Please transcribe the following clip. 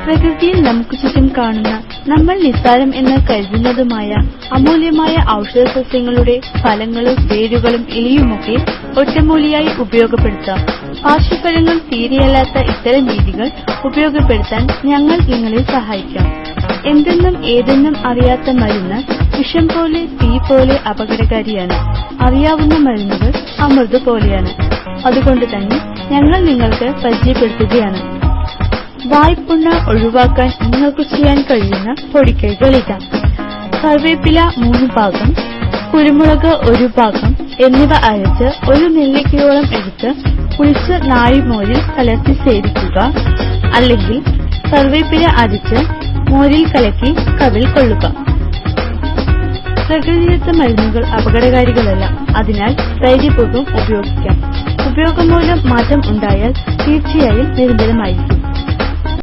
പ്രകൃതിയിൽ നമുക്ക് ചുറ്റും കാണുന്ന നമ്മൾ നിസ്സാരം എന്ന് കരുതുന്നതുമായ അമൂല്യമായ ഔഷധസസ്യങ്ങളുടെ ഫലങ്ങളും വേരുകളും ഇലയുമൊക്കെ ഒറ്റമൂലിയായി ഉപയോഗപ്പെടുത്താം. പാർശ്വഫലങ്ങൾ തീരെയല്ലാത്ത ഇത്തരം രീതികൾ ഉപയോഗപ്പെടുത്താൻ ഞങ്ങൾ നിങ്ങളെ സഹായിക്കാം. എന്തെന്നും ഏതെന്നും അറിയാത്ത മരുന്ന് വിഷം പോലെ തീ പോലെ അപകടകാരിയാണ്. അറിയാവുന്ന മരുന്നുകൾ അമൃത് പോലെയാണ്. അതുകൊണ്ട് തന്നെ ഞങ്ങൾ നിങ്ങൾക്ക് പരിചയപ്പെടുത്തുകയാണ്. വായ്പുണ്ണ ഒഴിവാക്കാൻ നിങ്ങൾക്ക് ചെയ്യാൻ കഴിയുന്ന പൊടിക്കൈകൾ ഇതാ. കറിവേപ്പില 3 ഭാഗം, കുരുമുളക് 1 ഭാഗം എന്നിവ അരച്ച് 1 നെല്ലിക്കയോളം എടുത്ത് കുളിച്ച് നാഴിമോരിൽ കലർത്തി സേവിക്കുക. അല്ലെങ്കിൽ കറിവേപ്പില അരച്ച് മോരിൽ കലക്കി കവിൾ കൊള്ളുക. പ്രകൃതിദത്ത മരുന്നുകൾ അപകടകാരികളല്ല. അതിനാൽ ധൈര്യപൂർവ്വം ഉപയോഗിക്കാം. ഉപയോഗം മൂലം മാറ്റം ഉണ്ടായാൽ തീർച്ചയായും നിരന്തരമായിരിക്കും.